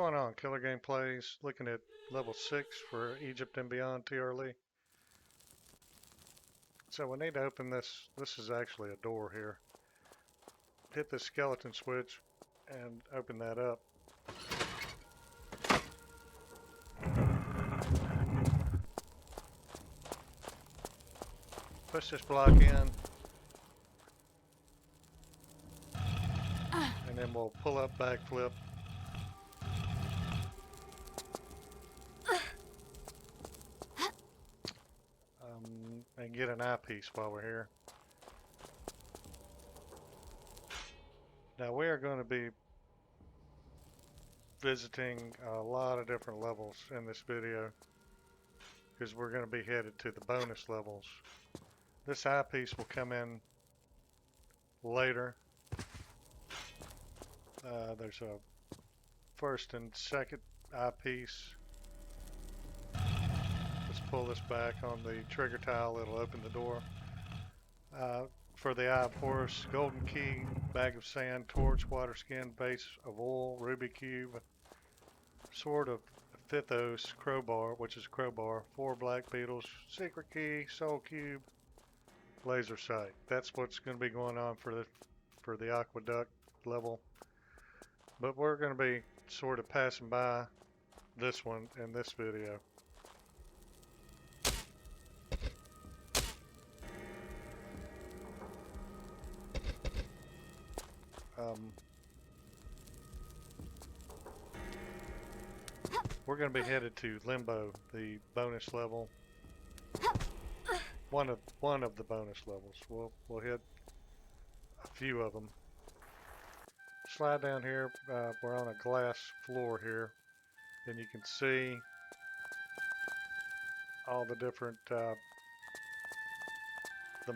going on, Killer Gameplayz? Looking at level 6 for Egypt and Beyond TRLE. So we need to open this. This is actually a door here. Hit the skeleton switch and open that up. Push this block in. And then we'll pull up backflip. And get an eyepiece while we're here. Now we are going to be visiting a lot of different levels in this video because we're going to be headed to the bonus levels. This eyepiece will come in later. There's a first and second eyepiece. Let's pull this back on the trigger tile, it'll open the door. For the Eye of Horus, golden key, bag of sand, torch, water skin, base of oil, ruby cube, sword of Phthos, crowbar, which is crowbar, 4 black beetles, secret key, soul cube, laser sight. That's what's going to be going on for the aqueduct level. But we're going to be sort of passing by this one in this video. We're going to be headed to Limbo, the bonus level. One of the bonus levels. We'll hit a few of them. Slide down here. We're on a glass floor here, and you can see all the different the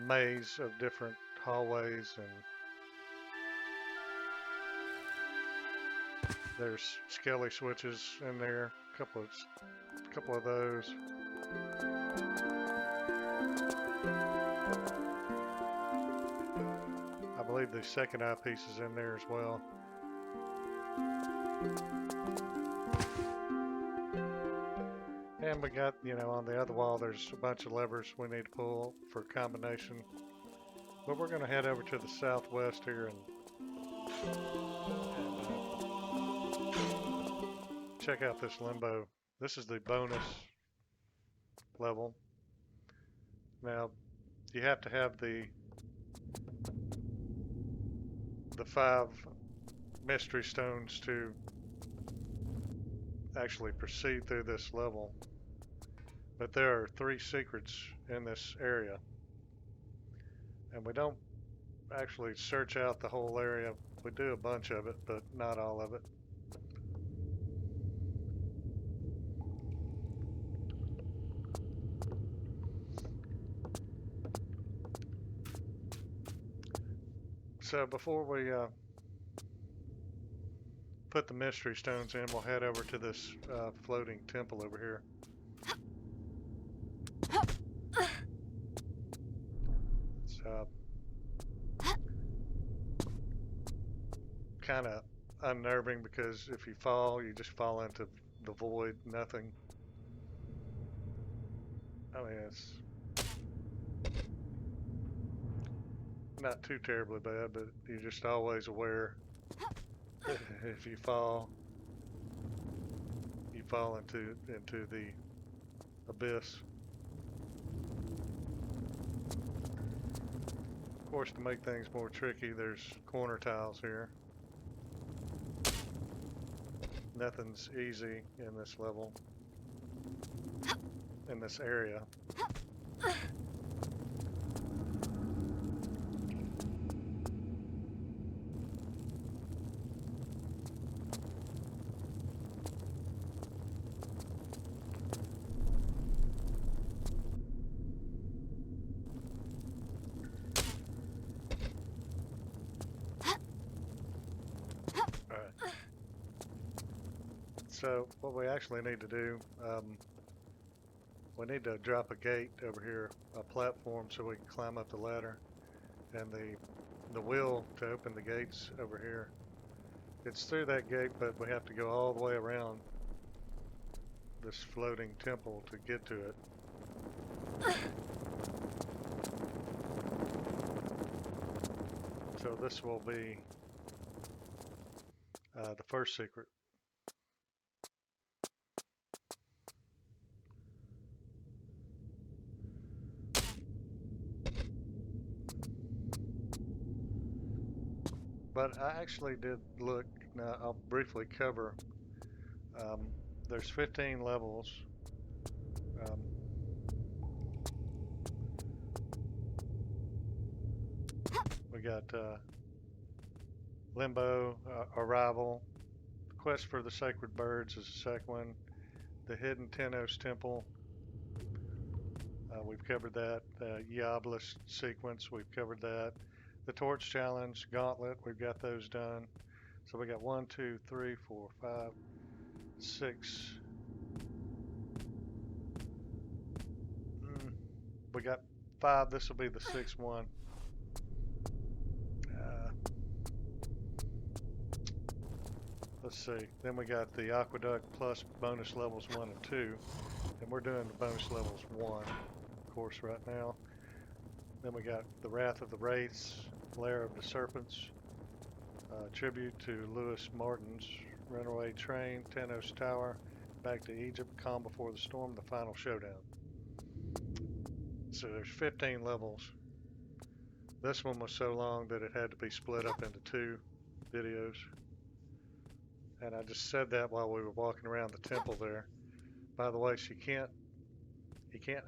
maze of different hallways, and there's skelly switches in there. A couple of those. I believe the second eyepiece is in there as well. And we got, on the other wall, there's a bunch of levers we need to pull for combination. But we're going to head over to the southwest here and check out this Limbo. This is the bonus level. Now, you have to have the 5 mystery stones to actually proceed through this level. But there are 3 secrets in this area. And we don't actually search out the whole area. We do a bunch of it, but not all of it. So before we put the mystery stones in, we'll head over to this floating temple over here. It's kind of unnerving because if you fall, you just fall into the void, nothing. I mean, it's not too terribly bad, but you're just always aware if you fall into the abyss. Of course, to make things more tricky, there's corner tiles here. Nothing's easy in this level, in this area. So what we actually need to do, we need to drop a gate over here, a platform, so we can climb up the ladder. And the wheel to open the gates over here It's through that gate, but we have to go all the way around this floating temple to get to it. So this will be the first secret. But I actually did look. Now I'll briefly cover. There's 15 levels. We got Limbo, Arrival, Quest for the Sacred Birds is the second one. The Hidden Tenos Temple. We've covered that. Yablus sequence, we've covered that. The Torch Challenge, Gauntlet, we've got those done. So we got 1, 2, 3, 4, 5, 6. We got 5. This will be the 6th one. Let's see. Then we got the Aqueduct plus bonus levels 1 and 2. And we're doing the bonus levels 1, of course, right now. Then we got the Wrath of the Wraiths, Lair of the Serpents, tribute to Lewis Martin's Runaway Train, Tenos Tower, Back to Egypt, Calm Before the Storm, the Final Showdown. So there's 15 levels. This one was so long that it had to be split up into 2 videos. And I just said that while we were walking around the temple there. By the way, you can't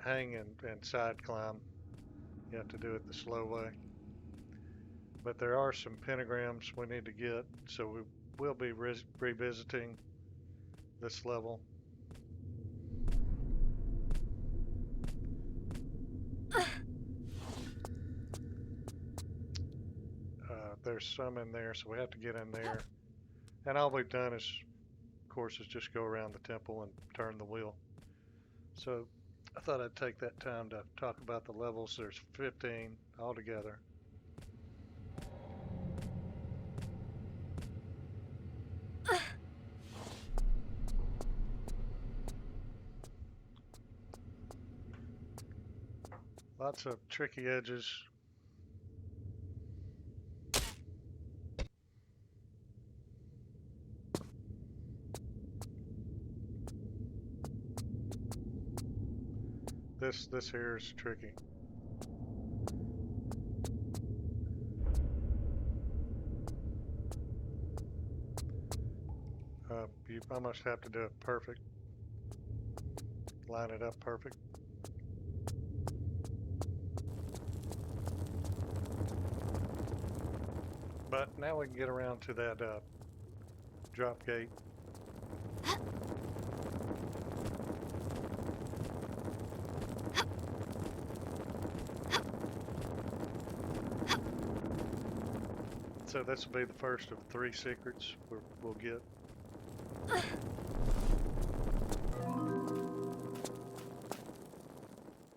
hang and side climb. You have to do it the slow way. But there are some pentagrams we need to get, so we will be revisiting this level. There's some in there, so we have to get in there. And all we've done is, of course, is just go around the temple and turn the wheel. So I thought I'd take that time to talk about the levels. There's 15 altogether. Lots of tricky edges. This here is tricky. You almost have to do it perfect. Line it up perfect. But now we can get around to that drop gate. So this will be the first of 3 secrets we'll get.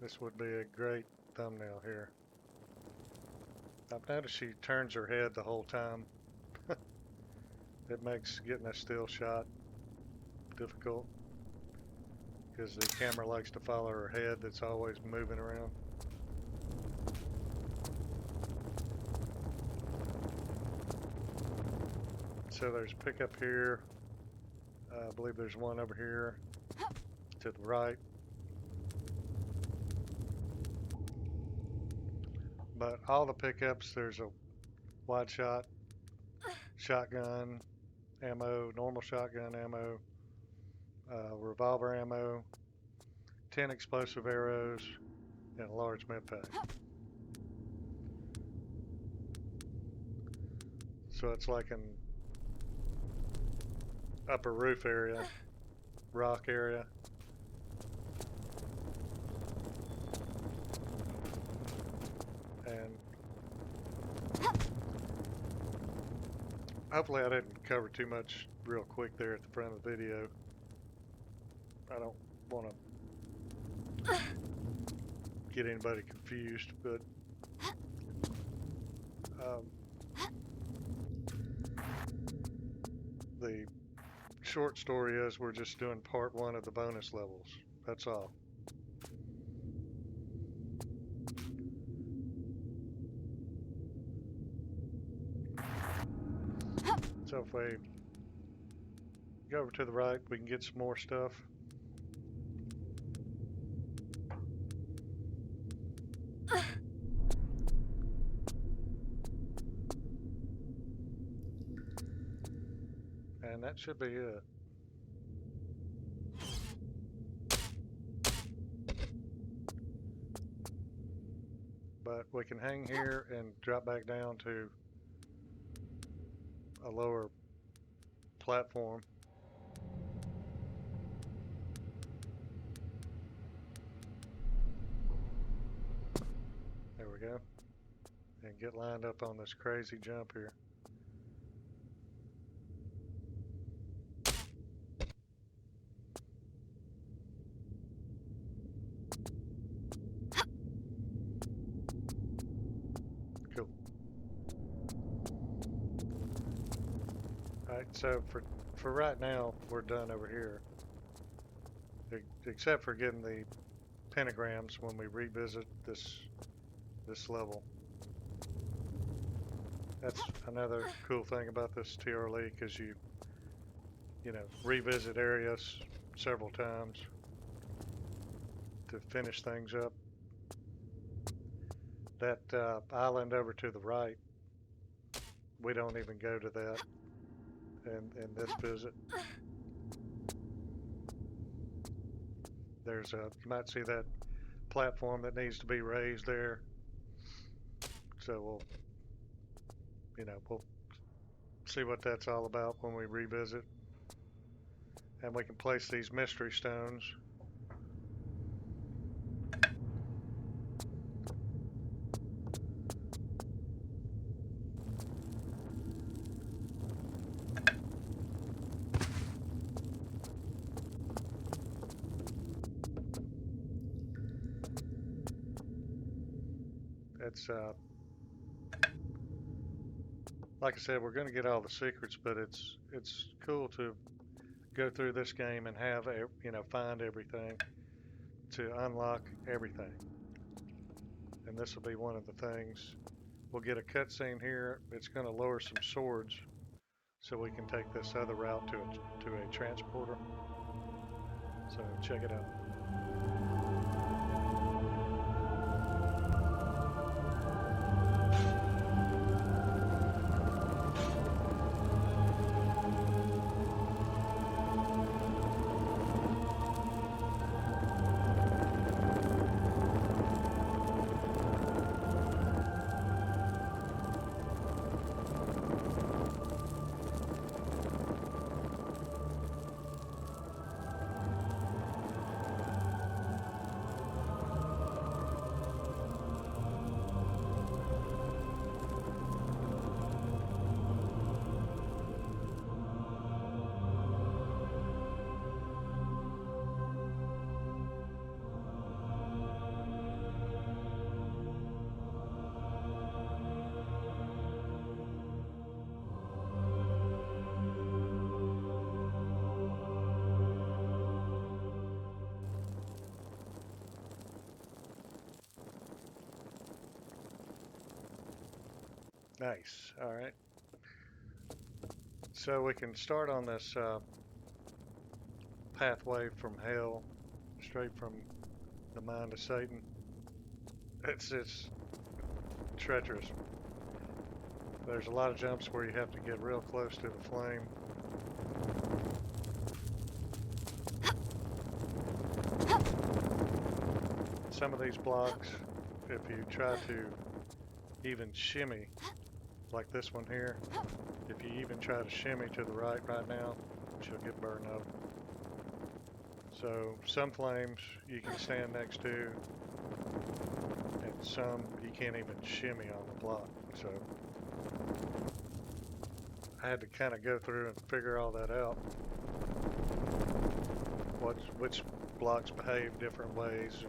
This would be a great thumbnail here. I've noticed she turns her head the whole time. It makes getting a still shot difficult because the camera likes to follow her head that's always moving around. So there's a pickup here. I believe there's one over here to the right. But all the pickups, there's a wide shot, shotgun ammo, normal shotgun ammo, revolver ammo, 10 explosive arrows, and a large med pack. So it's like an upper roof area, rock area. And hopefully I didn't cover too much real quick there at the front of the video. I don't want to get anybody confused, but the short story is we're just doing part 1 of the bonus levels. That's all. So if we go over to the right, we can get some more stuff. And that should be it. But we can hang here and drop back down to a lower platform. There we go. And get lined up on this crazy jump here. Cool. Alright, so for right now, we're done over here. Except for getting the pentagrams when we revisit this level. That's another cool thing about this TRLE, because you know, revisit areas several times to finish things up. That island over to the right, we don't even go to that in this visit. There's you might see that platform that needs to be raised there. So we'll see what that's all about when we revisit. And we can place these mystery stones. It's like I said, we're going to get all the secrets, but it's cool to go through this game and have find everything to unlock everything. And this will be one of the things. We'll get a cutscene here. It's going to lower some swords, so we can take this other route to a transporter. So check it out. Nice. All right. So we can start on this pathway from hell, straight from the mind of Satan. It's treacherous. There's a lot of jumps where you have to get real close to the flame. Some of these blocks, if you try to even shimmy, like this one here, if you even try to shimmy to the right now, she'll get burned up. So some flames you can stand next to, and some you can't even shimmy on the block. So I had to kind of go through and figure all that out. Which blocks behave different ways,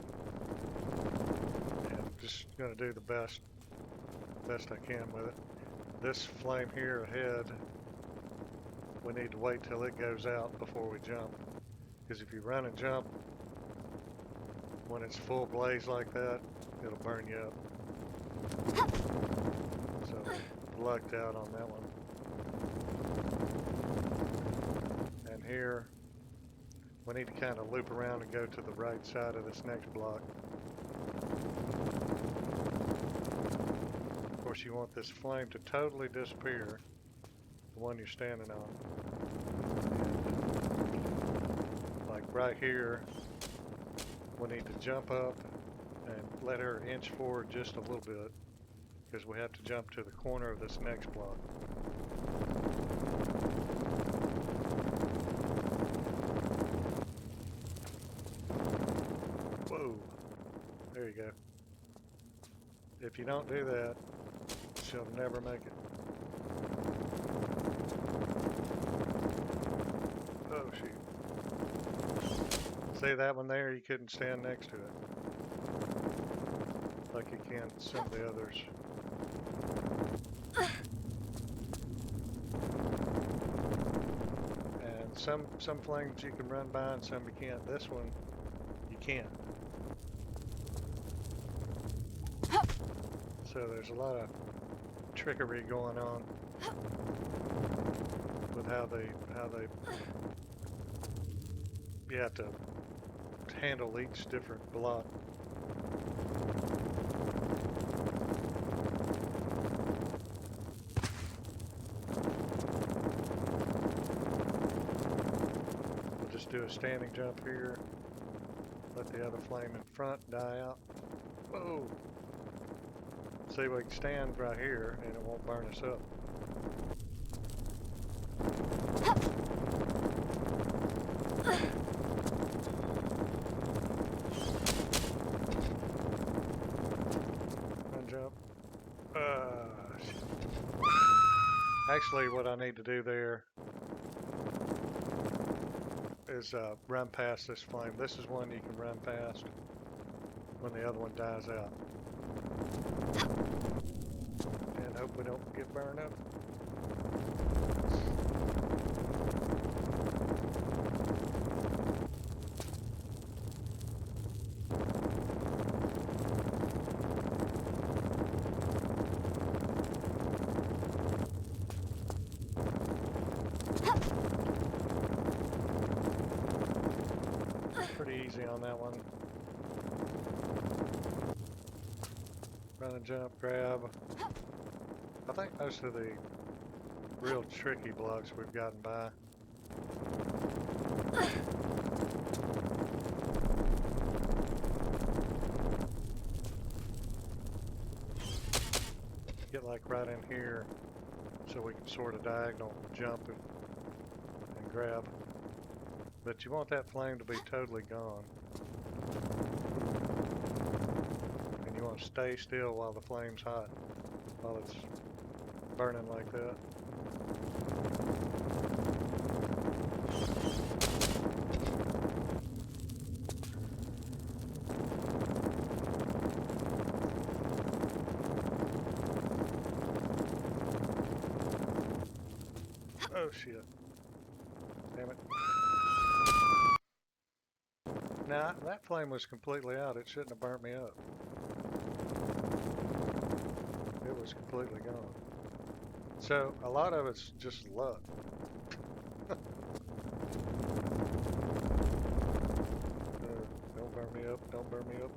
and just gonna do the best I can with it. This flame here ahead we need to wait till it goes out before we jump. Because if you run and jump when it's full blaze like that, it'll burn you up. So lucked out on that one. And here, we need to kind of loop around and go to the right side of this next block. Of course, you want this flame to totally disappear, the one you're standing on. Like right here, we need to jump up and let her inch forward just a little bit, because we have to jump to the corner of this next block. Whoa, there you go. If you don't do that, she'll never make it. Oh shoot. See that one there? You couldn't stand next to it like you can some of the others. And some flames you can run by and some you can't. This one you can't. So there's a lot of trickery going on with how they you have to handle each different block. We'll just do a standing jump here. Let the other flame in front die out. Whoa! See, we can stand right here and it won't burn us up. Run jump. Actually, what I need to do there is run past this flame. This is one you can run past when the other one dies out. And hope we don't get burned up. Pretty easy on that one. Run and jump, grab. I think most of the real tricky blocks we've gotten by. Get like right in here so we can sort of diagonal jump and grab. But you want that flame to be totally gone. And you want to stay still while the flame's hot, while it's burning like that. Oh shit. Damn it. Now, that flame was completely out. It shouldn't have burnt me up. It was completely gone. So, a lot of it's just luck. Don't burn me up. Don't burn me up.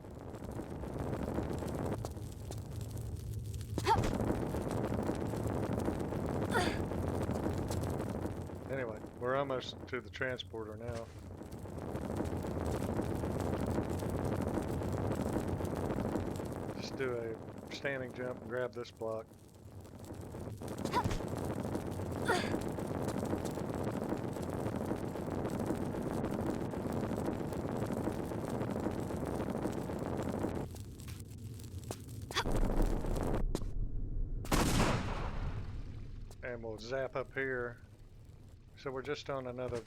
Anyway, we're almost to the transporter now. Just do a standing jump and grab this block. And we'll zap up here. So we're just on another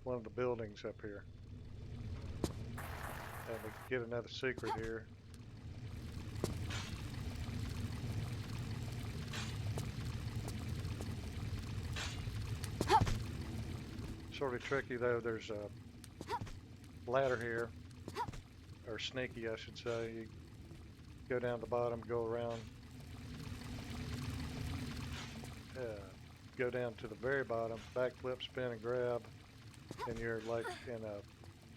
one of the buildings up here. And we can get another secret here. Sort of tricky though. There's a ladder here, or sneaky I should say. You go down the bottom, go around, go down to the very bottom, backflip, spin, and grab, and you're like in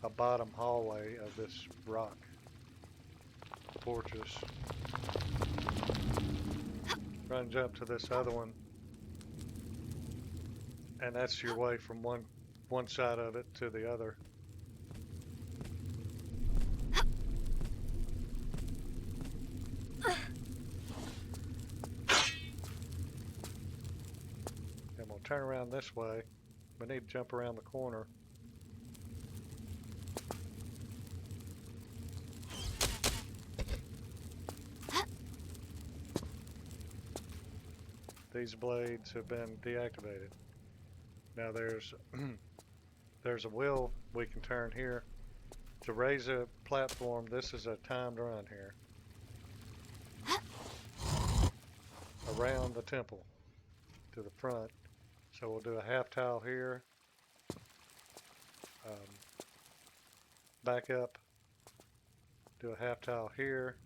a bottom hallway of this rock fortress. Run, jump to this other one, and that's your way from one side of it to the other. And we'll turn around this way. We need to jump around the corner. These blades have been deactivated. Now there's there's a wheel we can turn here to raise a platform. This is a timed run here around the temple to the front. So we'll do a half tile here, back up, do a half tile here,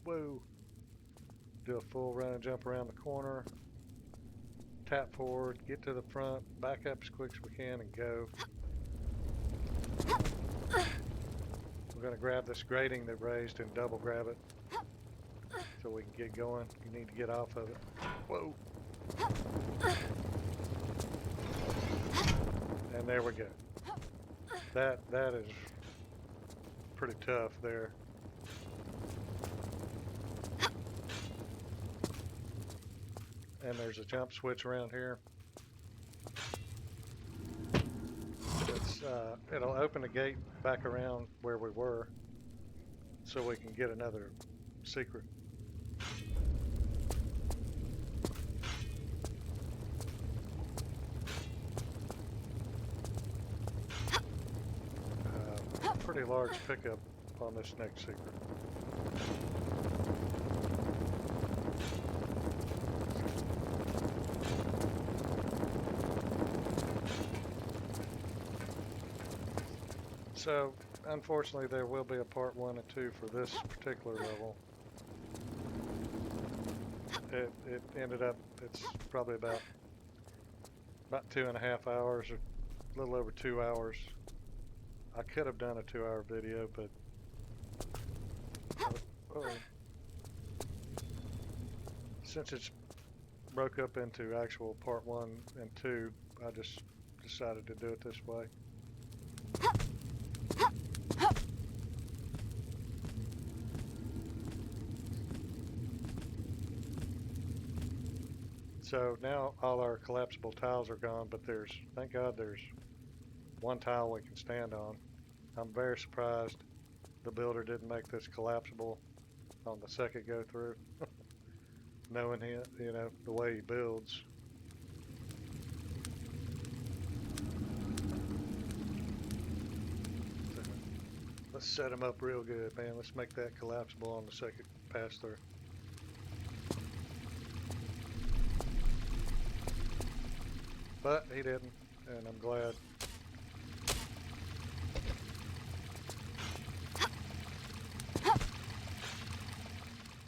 woo, do a full run and jump around the corner, tap forward, get to the front, back up as quick as we can, and go. We're going to grab this grating that raised and double grab it so we can get going. You need to get off of it. Whoa. And there we go. That is pretty tough there. And there's a jump switch around here. It'll open the gate back around where we were so we can get another secret. Pretty large pickup on this next secret. So, unfortunately, there will be a part 1 and 2 for this particular level. It ended up, it's probably about 2.5 hours, or a little over 2 hours. I could have done a 2-hour video, but since it's broke up into actual part 1 and 2, I just decided to do it this way. So now all our collapsible tiles are gone, but thank God there's one tile we can stand on. I'm very surprised the builder didn't make this collapsible on the second go through. Knowing him, you know, the way he builds. So let's set him up real good, man. Let's make that collapsible on the second pass through. But he didn't, and I'm glad.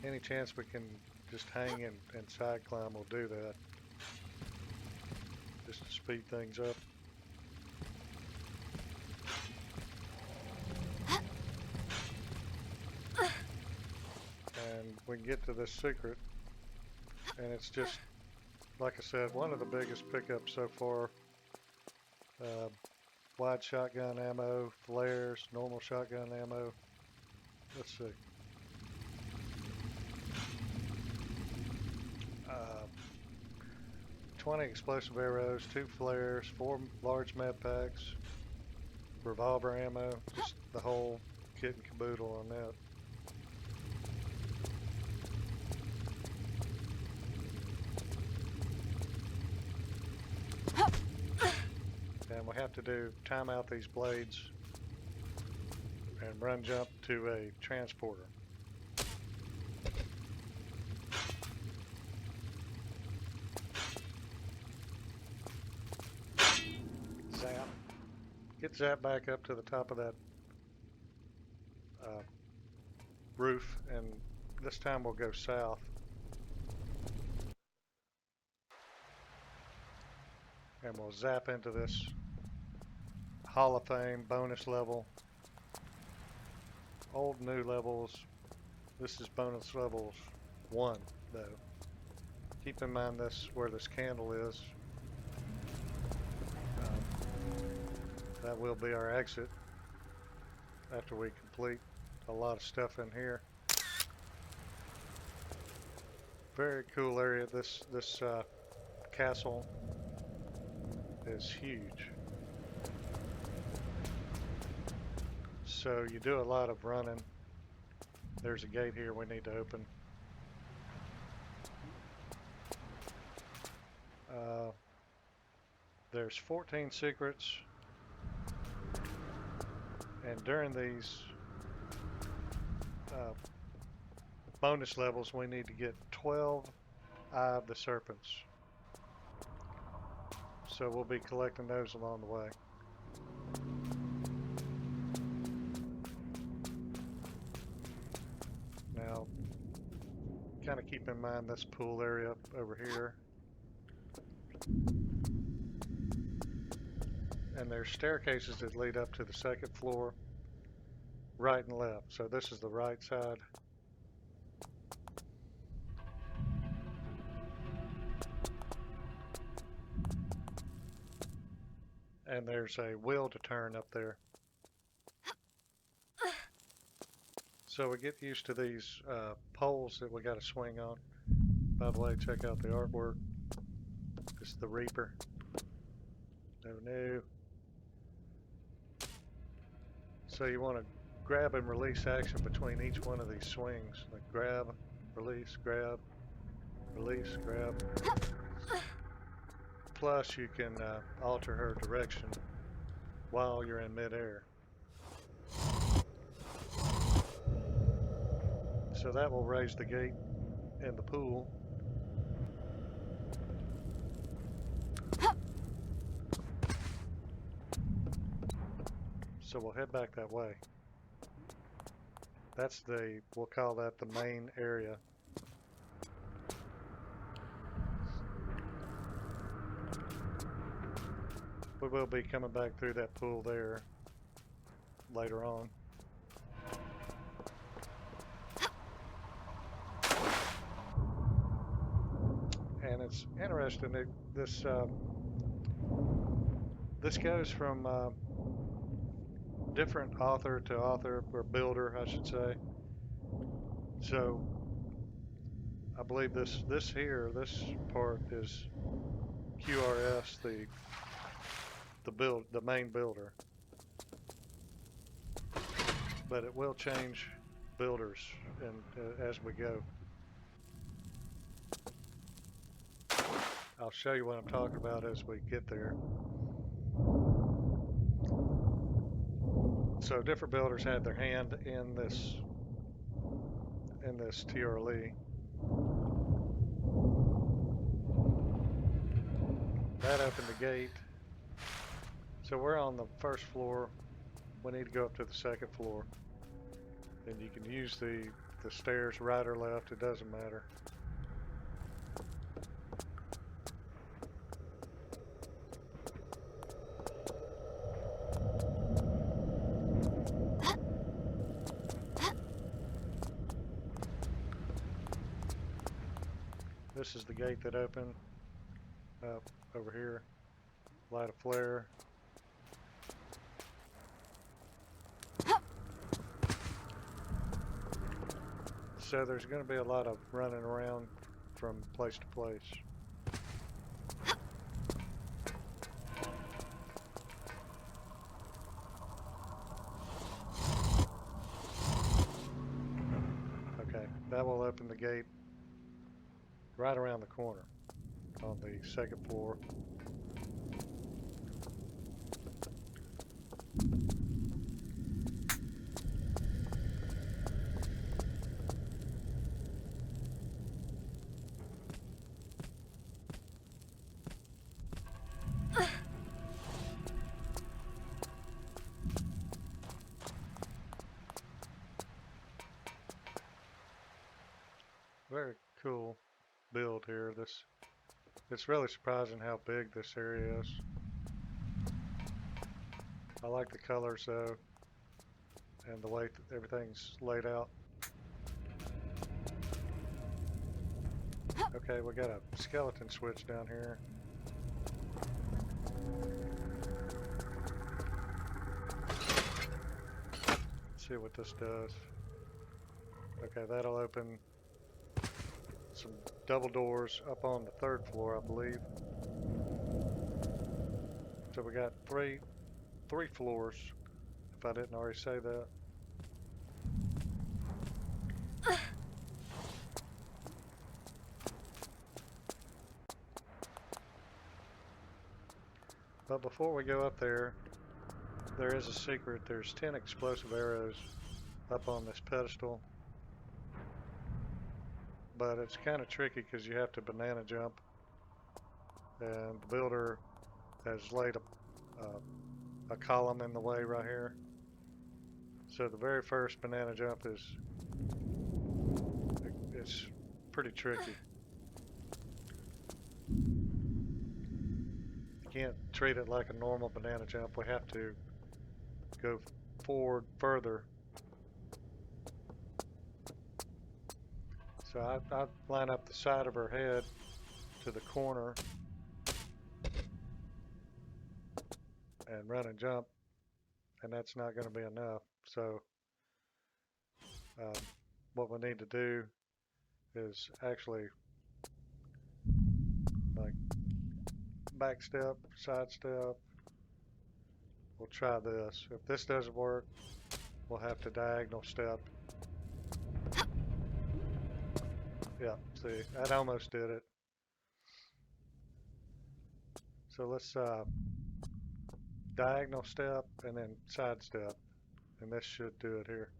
Any chance we can just hang and side climb, we'll do that. Just to speed things up. And we can get to this secret, and it's just, like I said, one of the biggest pickups so far. Wide shotgun ammo, flares, normal shotgun ammo. Let's see. 20 explosive arrows, 2 flares, 4 large med packs, revolver ammo, just the whole kit and caboodle on that. And we have to time out these blades and run jump to a transporter. get zapped back up to the top of that roof, and this time we'll go south. And we'll zap into this Hall of Fame bonus level. Old new levels. This is bonus levels 1 though. Keep in mind this where this candle is. That will be our exit after we complete a lot of stuff in here. Very cool area. This castle is huge. So you do a lot of running. There's a gate here we need to open. There's 14 secrets. And during these bonus levels, we need to get 12 Eye of the Serpents. So we'll be collecting those along the way. Now, kind of keep in mind this pool area over here. And there's staircases that lead up to the second floor, right and left. So this is the right side. And there's a wheel to turn up there. So we get used to these poles that we got to swing on. By the way, check out the artwork. This is the Reaper. No. So you want to grab and release action between each one of these swings. Like grab, release, grab, release, grab. Plus you can alter her direction while you're in midair. So that will raise the gate in the pool. So we'll head back that way. That's we'll call that the main area. We will be coming back through that pool there later on. And it's interesting that this goes from different author to author, or builder, I should say. So I believe this part is QRS, the main builder. But it will change builders as we go. I'll show you what I'm talking about as we get there. So different builders had their hand in this TRLE. That opened the gate. So we're on the first floor. We need to go up to the second floor. And you can use the stairs right or left, it doesn't matter. This is the gate that opened up over here. Light a flare. So there's going to be a lot of running around from place to place. Okay, that will open the gate right around the corner on the second floor. Very cool build here. It's really surprising how big this area is. I like the colors though, and the way everything's laid out. Okay, we got a skeleton switch down here. Let's see what this does. Okay, that'll open some double doors up on the 3rd floor, I believe. So we got three floors, if I didn't already say that. But before we go up there, there is a secret. There's 10 explosive arrows up on this pedestal. But it's kind of tricky because you have to banana jump. And the builder has laid a column in the way right here. So the very first banana jump it's pretty tricky. You can't treat it like a normal banana jump. We have to go forward further. So I line up the side of her head to the corner and run and jump, and that's not going to be enough. So what we need to do is actually like back step, side step. We'll try this. If this doesn't work, we'll have to diagonal step. Yeah, see, that almost did it. So let's diagonal step and then side step, and this should do it here.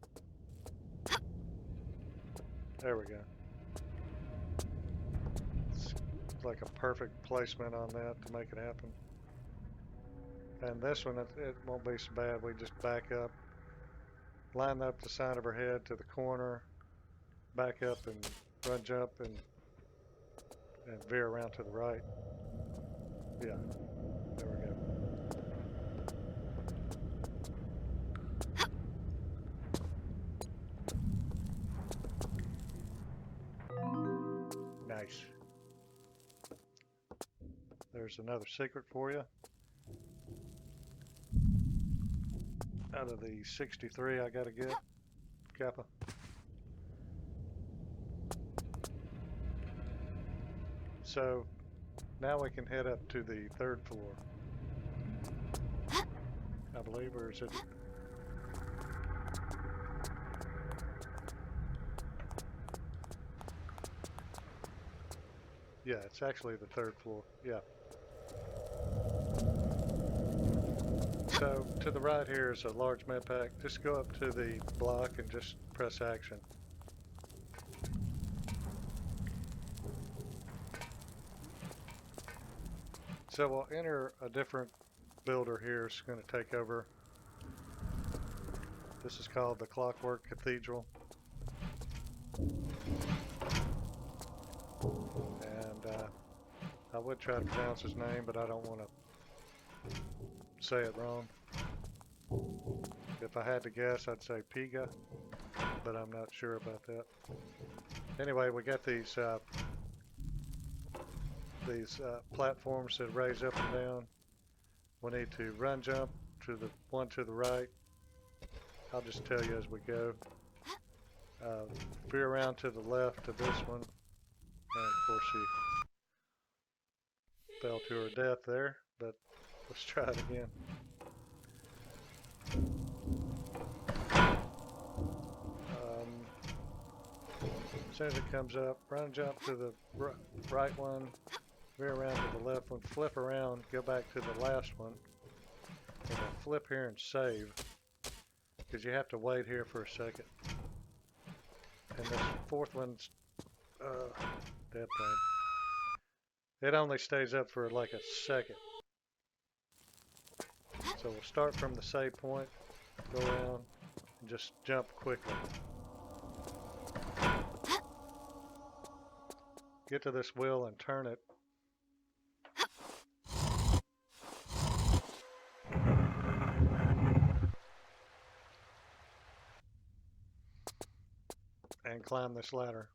There we go. It's like a perfect placement on that to make it happen. And this one, it won't be so bad. We just back up, line up the side of her head to the corner, back up and run jump and veer around to the right. Yeah, there we go. Nice. There's another secret for you. Out of the 63 I gotta get, Kappa. So now we can head up to the 3rd floor, I believe, or is it? Yeah, it's actually the 3rd floor, yeah. So to the right here is a large med pack. Just go up to the block and just press action. So we'll enter a different builder here. It's going to take over. This is called the Clockwork Cathedral. And I would try to pronounce his name, but I don't want to say it wrong. If I had to guess, I'd say Piga, but I'm not sure about that. Anyway, we got these platforms that raise up and down. We need to run jump to the one to the right. I'll just tell you as we go. Veer around to the left to this one, and of course she fell to her death there, but let's try it again. As soon as it comes up, run jump to the right one, veer around to the left one, flip around, go back to the last one, and then flip here and save, because you have to wait here for a second. And this 4th one's dead thing. It only stays up for like a second. So we'll start from the save point, go around, and just jump quickly. get to this wheel and turn it. And climb this ladder.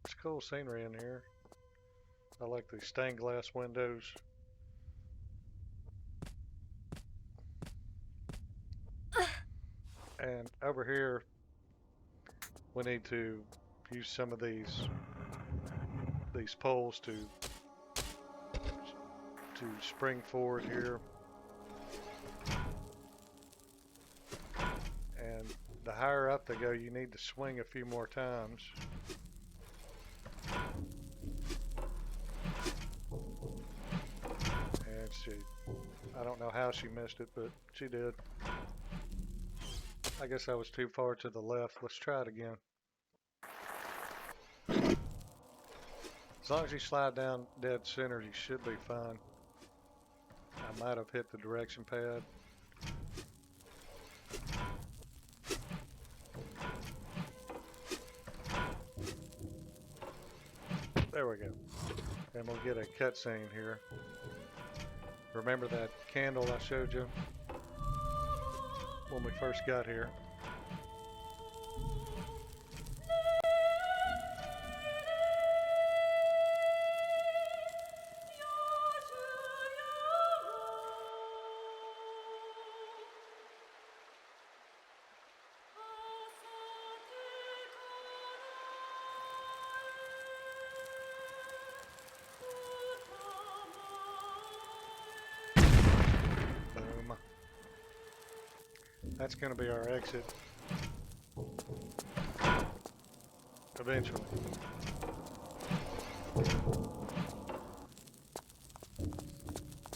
It's cool scenery in here. I like these stained glass windows. And over here, we need to use some of these poles to spring forward here. And the higher up they go, you need to swing a few more times. And I don't know how she missed it, but she did. I guess I was too far to the left. Let's try it again. As long as you slide down dead center, you should be fine. I might have hit the direction pad. There we go. And we'll get a cutscene here. Remember that candle I showed you when we first got here? That's going to be our exit eventually.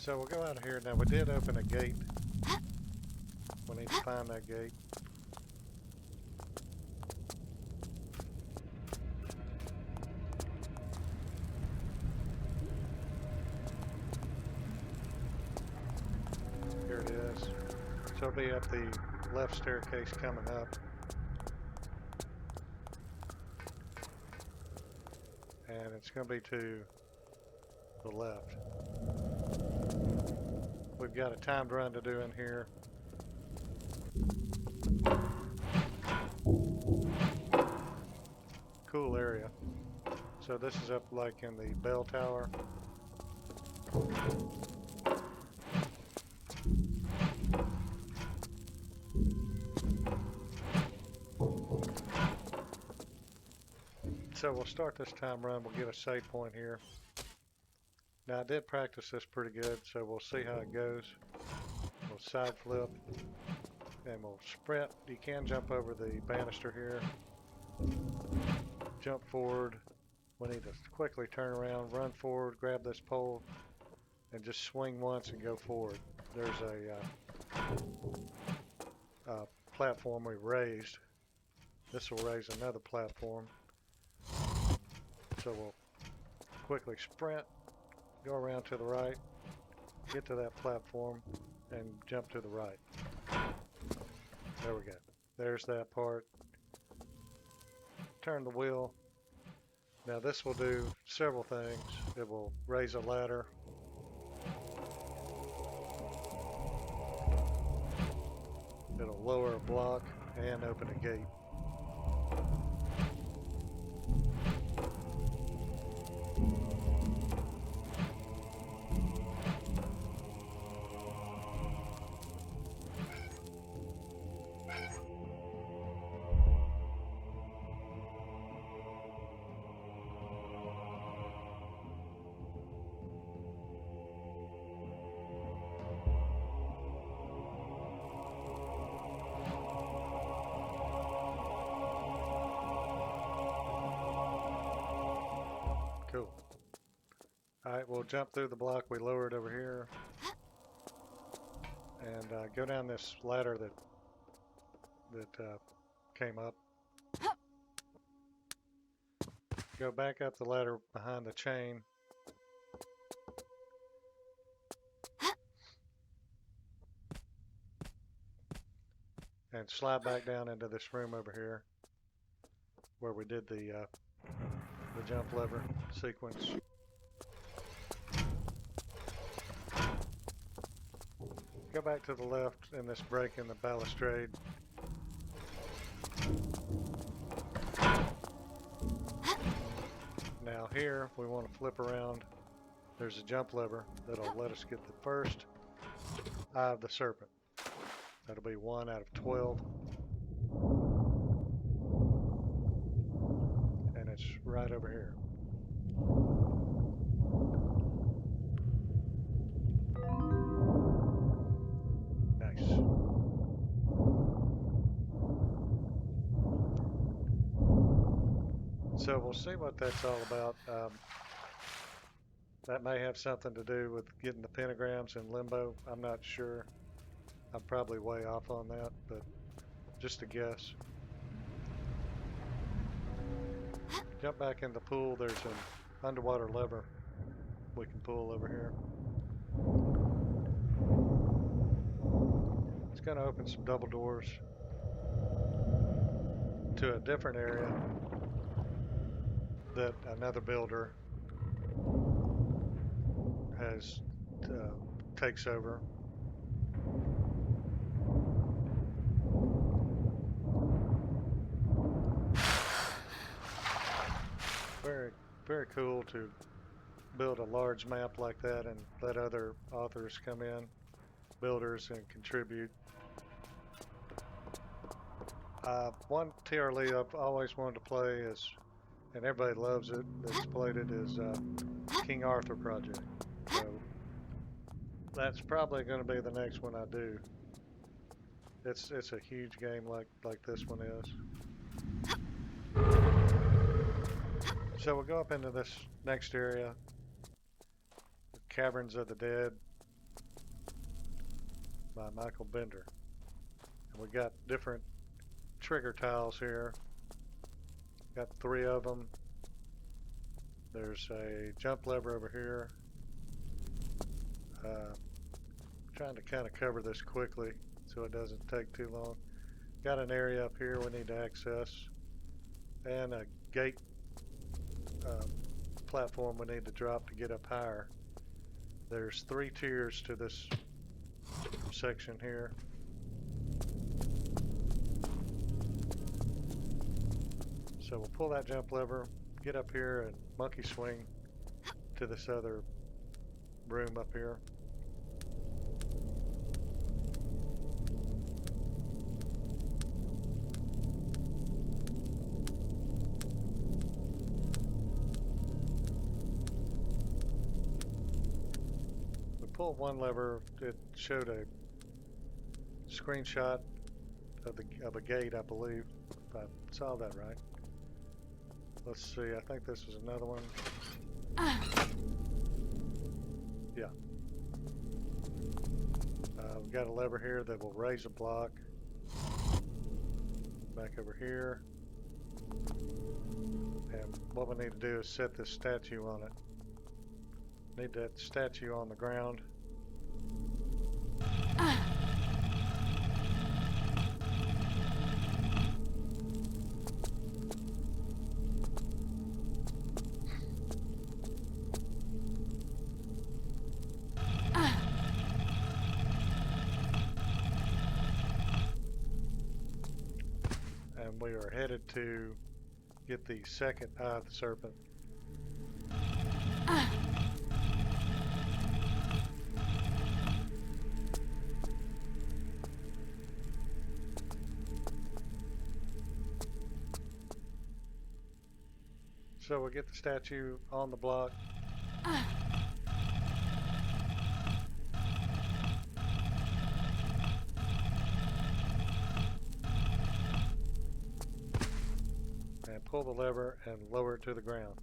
So we'll go out of here. Now we did open a gate. We need to find that gate. Here it is. So it'll be up the left staircase coming up. And it's going to be to the left. We've got a timed run to do in here. Cool area. So this is up like in the bell tower. So we'll start this time run. We'll get a save point here. Now I did practice this pretty good, so we'll see how it goes. We'll side flip and we'll sprint. You can jump over the banister here. Jump forward. We need to quickly turn around, run forward, grab this pole, and just swing once and go forward. There's a platform we raised. This will raise another platform. So we'll quickly sprint, go around to the right, get to that platform, and jump to the right. There we go. There's that part. Turn the wheel. Now this will do several things. It will raise a ladder. It'll lower a block and open a gate. Cool. Alright, we'll jump through the block we lowered over here. And go down this ladder that came up. Go back up the ladder behind the chain. And slide back down into this room over here. where we did the jump lever sequence. Go back to the left in this break in the balustrade. Now here we want to flip around. There's a jump lever that'll let us get the first eye of the serpent. That'll be 1 out of 12. And it's right over here. Nice. So we'll see what that's all about. That may have something to do with getting the pentagrams in Limbo. I'm not sure. I'm probably way off on that, but just a guess. Jump back in the pool. There's an underwater lever we can pull over here. It's going to open some double doors to a different area that another builder has takes over. Very cool to build a large map like that and let other authors come in, builders, and contribute. One TRLE I've always wanted to play is, and everybody loves it, that's played it, is King Arthur Project. So that's probably going to be the next one I do. It's a huge game like this one is. So we'll go up into this next area, Caverns of the Dead by Michael Bender. And we got different trigger tiles here. Got 3 of them. There's a jump lever over here. Trying to kind of cover this quickly so it doesn't take too long. Got an area up here we need to access, and a gate platform we need to drop to get up higher. There's 3 tiers to this section here. So we'll pull that jump lever, get up here, and monkey swing to this other room up here. We pulled one lever. It showed a screenshot of a gate, I believe, if I saw that right. Let's see, I think this is another one. Yeah. We've got a lever here that will raise a block. Back over here. And what we need to do is set this statue on it. Need that statue on the ground. We are headed to get the second eye of the serpent. So we'll get the statue on the block. Pull the lever and lower it to the ground.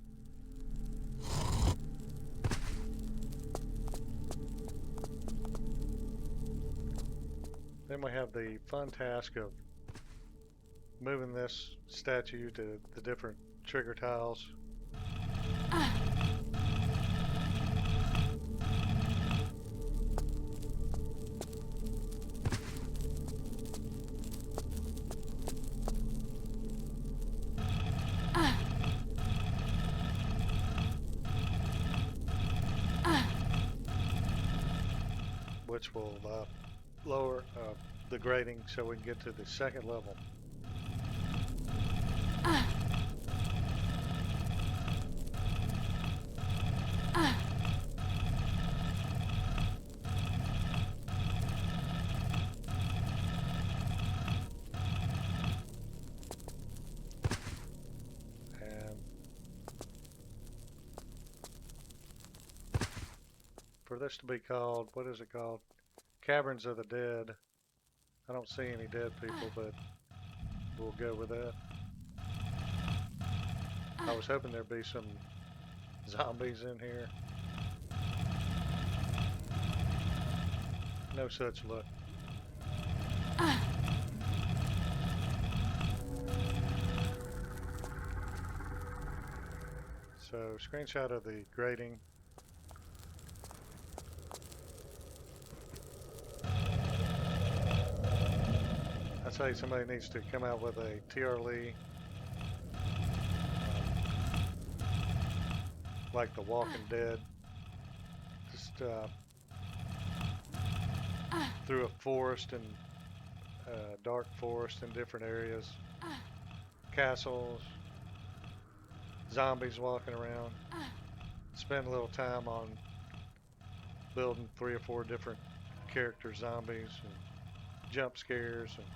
Then we have the fun task of moving this statue to the different trigger tiles. which will lower the grading so we can get to the second level. For this to be called, what is it called? Caverns of the Dead. I don't see any dead people, but we'll go with that. I was hoping there'd be some zombies in here. No such luck. So, screenshot of the grading. I'd say somebody needs to come out with a TRLE, like The Walking Dead, just through a forest and dark forest in different areas, castles, zombies walking around. Spend a little time on building 3 or 4 different character zombies and jump scares, and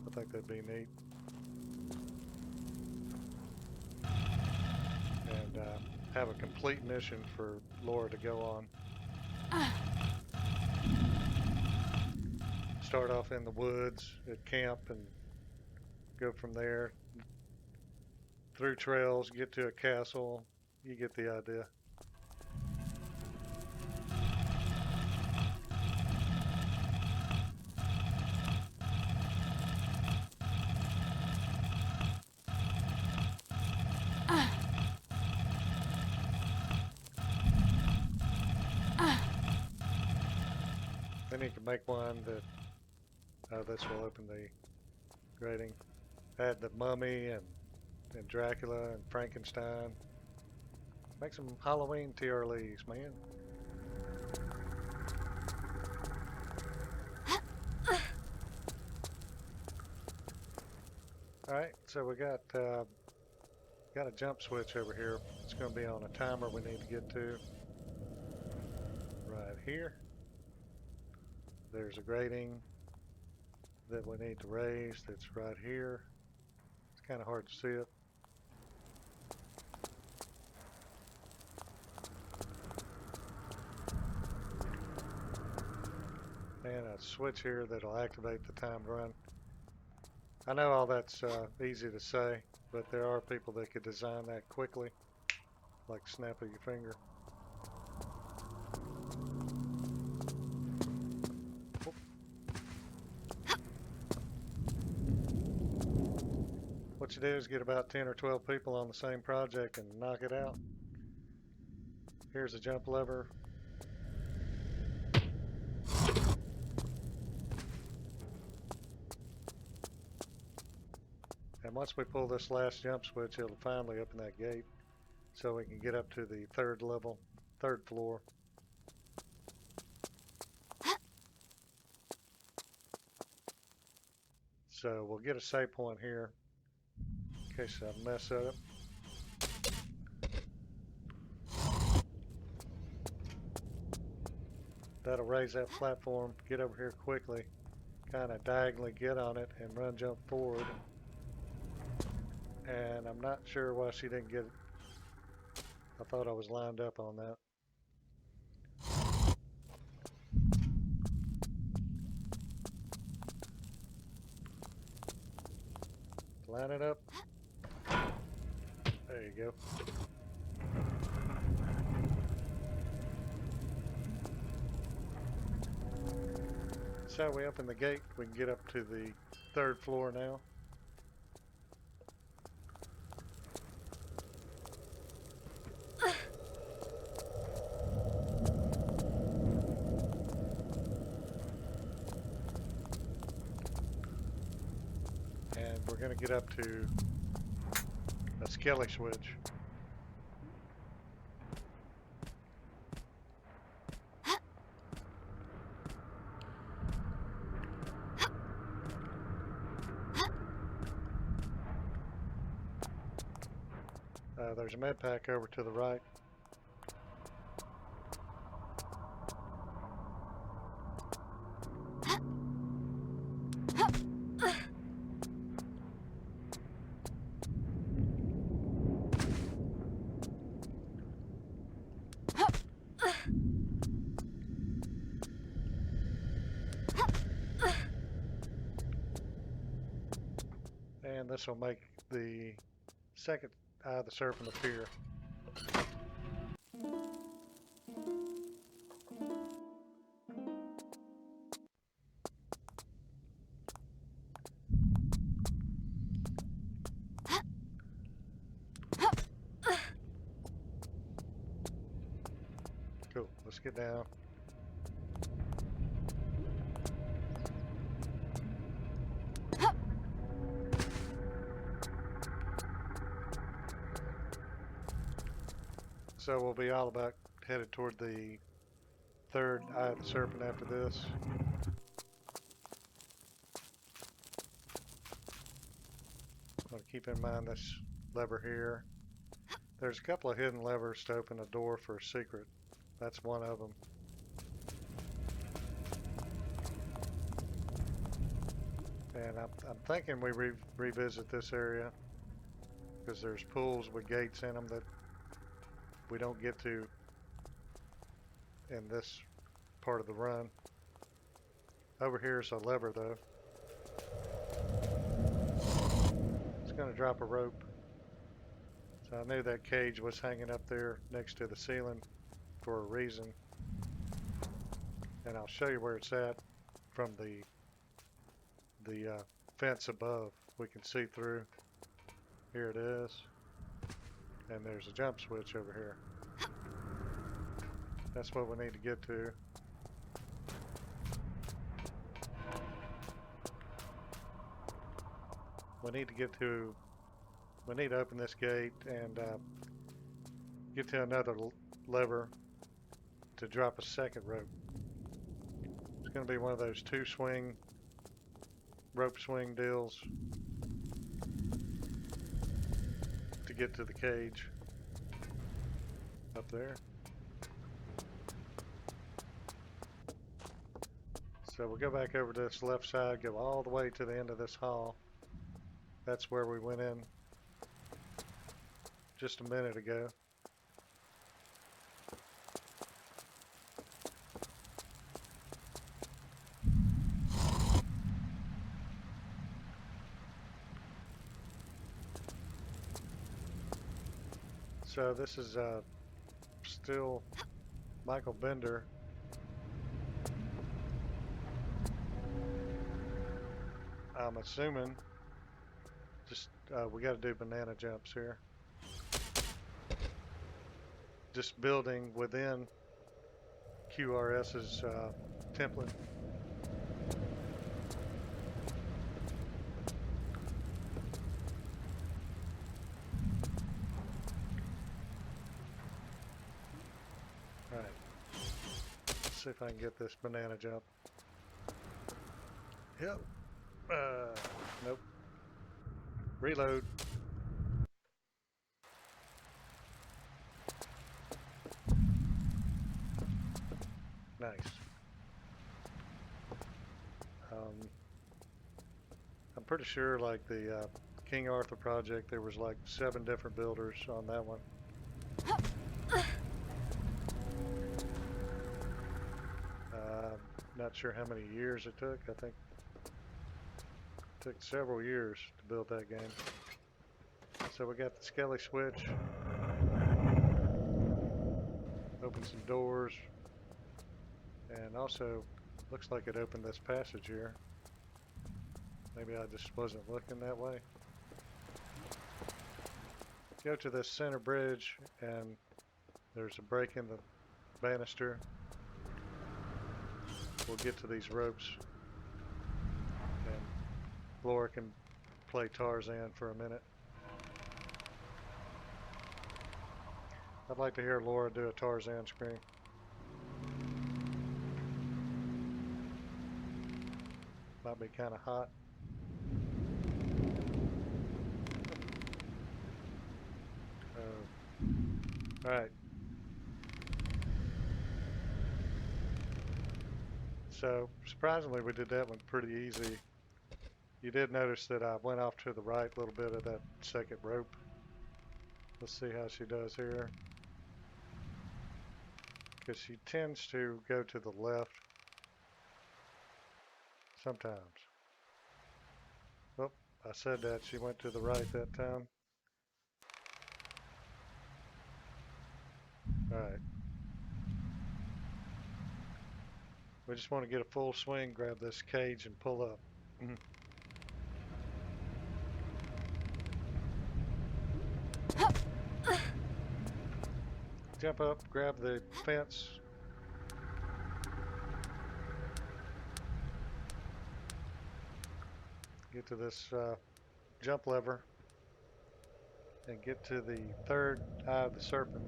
I think that'd be neat. And have a complete mission for Laura to go on. Start off in the woods at camp and go from there through trails, get to a castle. You get the idea. Then you can make one that, this will open the grading. Add the mummy and Dracula and Frankenstein. Make some Halloween TRLEs, man. Alright, so we got a jump switch over here. It's going to be on a timer we need to get to. Right here. There's a grading that we need to raise that's right here. It's kind of hard to see it. And a switch here that'll activate the timed run. I know all that's easy to say, but there are people that could design that quickly, like snap of your finger. What you do is get about 10 or 12 people on the same project and knock it out. Here's a jump lever. And once we pull this last jump switch, it'll finally open that gate so we can get up to the third floor. So we'll get a save point here in case I mess up. That'll raise that platform, get over here quickly, kind of diagonally get on it and run jump forward. And I'm not sure why she didn't get it. I thought I was lined up on that. Line it up. There you go. So we open the gate, we can get up to the third floor now. And we're going to get up to a skelly switch. There's a med pack over to the right. And this will make the second eye of the serpent appear. Cool, let's get down. So we'll be all about headed toward the third eye of the serpent after this. I'll keep in mind this lever here. There's a couple of hidden levers to open a door for a secret. That's one of them. And I'm thinking we revisit this area because there's pools with gates in them that we don't get to in this part of the run. Over here is a lever though. It's going to drop a rope. So I knew that cage was hanging up there next to the ceiling for a reason. And I'll show you where it's at from the fence above. We can see through. Here it is. And there's a jump switch over here. That's what we need to get to. We need to open this gate and get to another lever to drop a second rope. It's going to be one of those rope swing deals to get to the cage up there. So we'll go back over to this left side, go all the way to the end of this hall. That's where we went in just a minute ago. So this is still Michael Bender. I'm assuming just we got to do banana jumps here. Just building within QRS's template. All right. Let's see if I can get this banana jump. Yep. Nope. Reload. Nice. I'm pretty sure like the King Arthur project, there was like 7 different builders on that one. Not sure how many years it took. I think it took several years to build that game. So we got the Skelly switch. Open some doors. And also, looks like it opened this passage here. Maybe I just wasn't looking that way. Go to this center bridge and there's a break in the banister. We'll get to these ropes and Laura can play Tarzan for a minute. I'd like to hear Laura do a Tarzan scream. Might be kind of hot. Alright. So, surprisingly, we did that one pretty easy. You did notice that I went off to the right a little bit of that second rope. Let's see how she does here. Because she tends to go to the left sometimes. Oh, I said that. She went to the right that time. Alright. We just want to get a full swing, grab this cage, and pull up. Jump up, grab the fence. Get to this jump lever and get to the third eye of the serpent.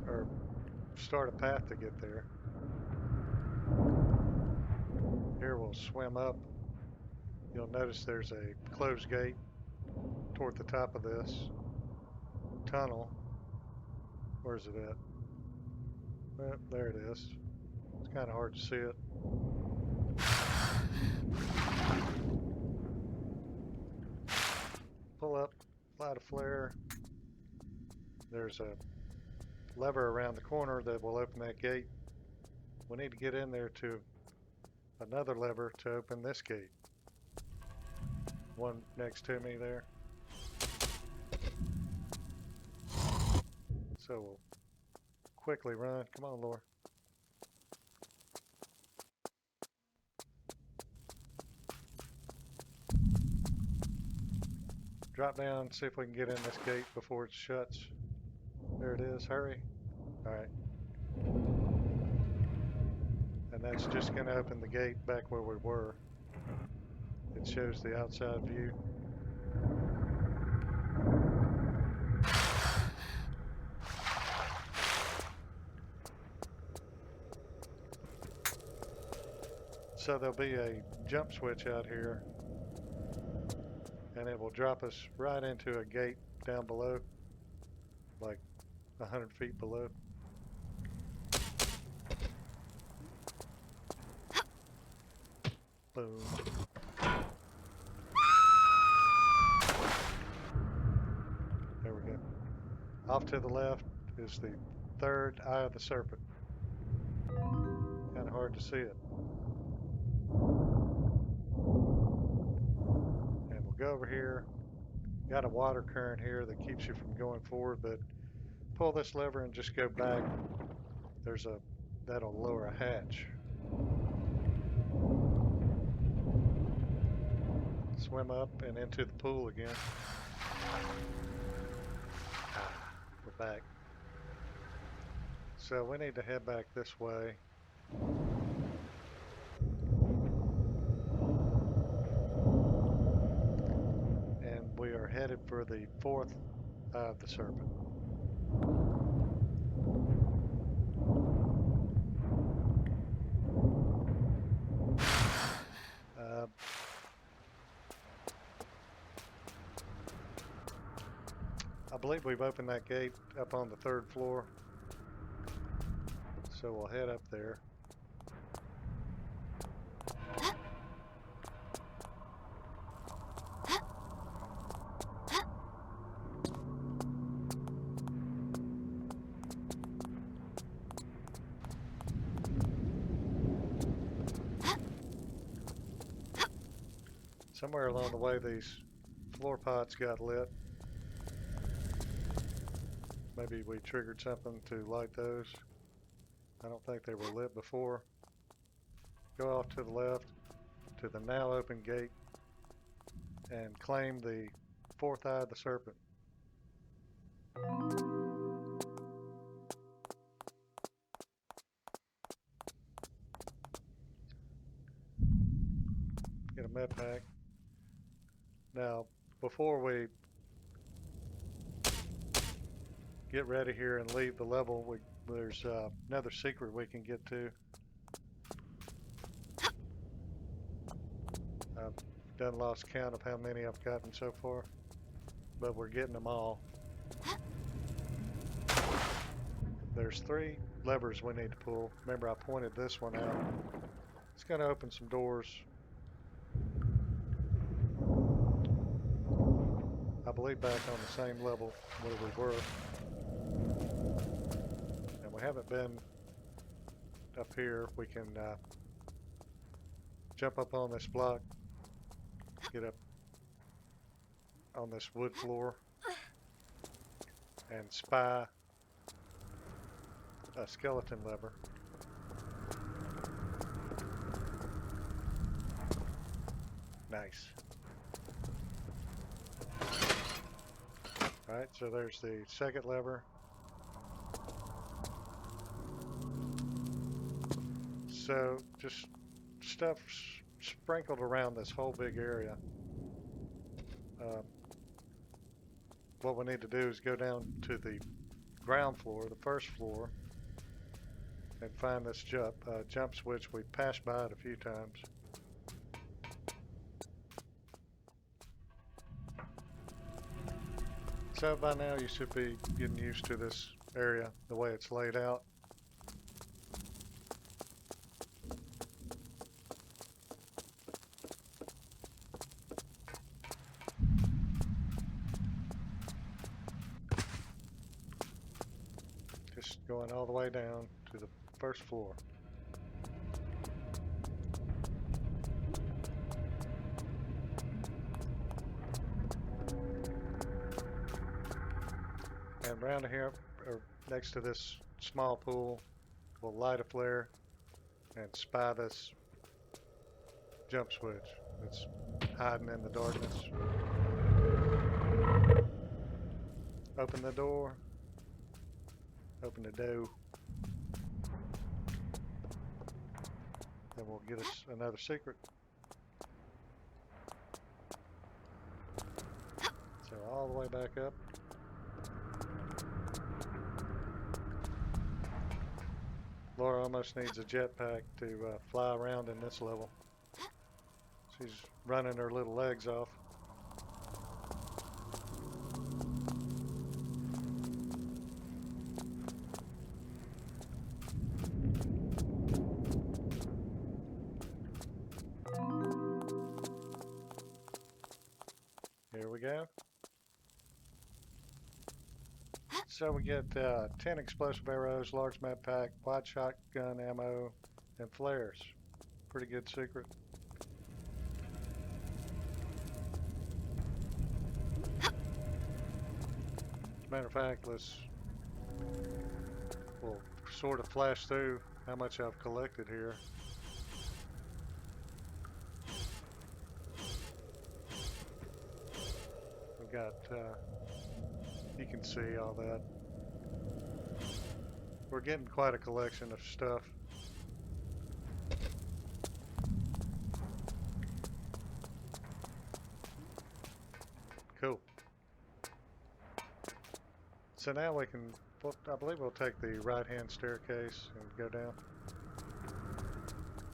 Or start a path to get there. Here we'll swim up. You'll notice there's a closed gate toward the top of this tunnel. Where's it at? Well, there it is. It's kind of hard to see it. Pull up, light a flare. There's a lever around the corner that will open that gate. We need to get in there to another lever to open this gate. One next to me there. So we'll quickly run. Come on, Laura. Drop down, see if we can get in this gate before it shuts. There it is. Hurry. Alright. And that's just going to open the gate back where we were. It shows the outside view. So there'll be a jump switch out here, and it will drop us right into a gate down below, like 100 feet below. Boom. There we go. Off to the left is the third eye of the serpent. Kind of hard to see it. And we'll go over here. Got a water current here that keeps you from going forward, but pull this lever and just go back. That'll lower a hatch. Swim up and into the pool again. We're back. So we need to head back this way. And we are headed for the fourth eye of the serpent. I believe we've opened that gate up on the third floor. So we'll head up there. Somewhere along the way these floor pots got lit. Maybe we triggered something to light those. I don't think they were lit before. Go off to the left to the now open gate and claim the fourth eye of the serpent. Get a med pack. Now, before we get ready here and leave the level, there's another secret we can get to. I've done lost count of how many I've gotten so far, but we're getting them all. There's 3 levers we need to pull. Remember, I pointed this one out. It's going to open some doors. I believe back on the same level where we were. And we haven't been up here. We can jump up on this block, get up on this wood floor, and spy a skeleton lever. Nice. Alright, so there's the second lever. So just stuff sprinkled around this whole big area. What we need to do is go down to the ground floor, the first floor, and find this jump switch. We passed by it a few times. So by now you should be getting used to this area, the way it's laid out. Just going all the way down to the first floor. And around here, or next to this small pool, we'll light a flare and spy this jump switch that's hiding in the darkness. Open the door. Open the door. Then we'll get us another secret. So all the way back up. Laura almost needs a jetpack to fly around in this level. She's running her little legs off. Here we go. So we get 10 explosive arrows, large med pack, wide shotgun ammo, and flares. Pretty good secret. As a matter of fact, we'll sort of flash through how much I've collected here. We've got you can see all that. We're getting quite a collection of stuff. Cool. So now we can, I believe we'll take the right-hand staircase and go down.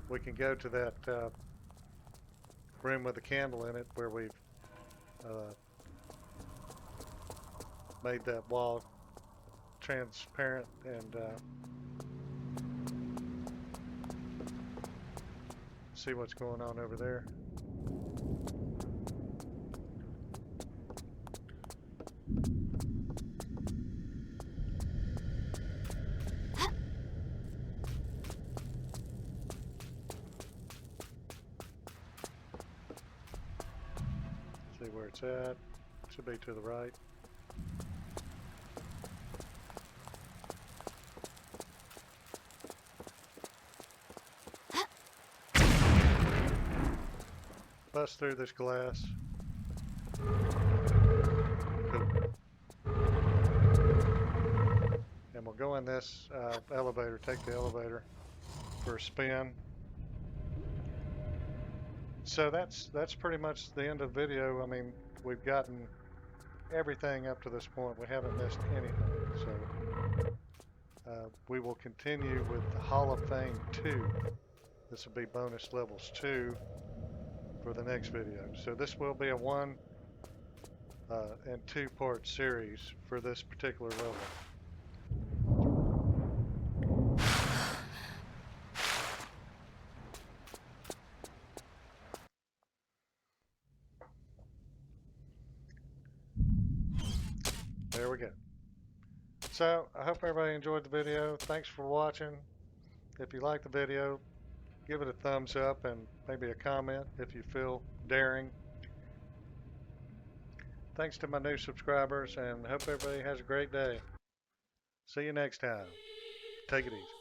We can go to that room with a candle in it where we've made that wall transparent and see what's going on over there. See where it's at. Should be to the right. Bust through this glass. Cool. And we'll go in this elevator, take the elevator for a spin. So that's pretty much the end of the video. I mean, we've gotten everything up to this point. We haven't missed anything. So we will continue with the Hall of Fame 2. This will be bonus levels 2 for the next video. So this will be a 1 and 2-part series for this particular level. There we go. So I hope everybody enjoyed the video. Thanks for watching. If you like the video, give it a thumbs up and maybe a comment if you feel daring. Thanks to my new subscribers, and hope everybody has a great day. See you next time. Take it easy.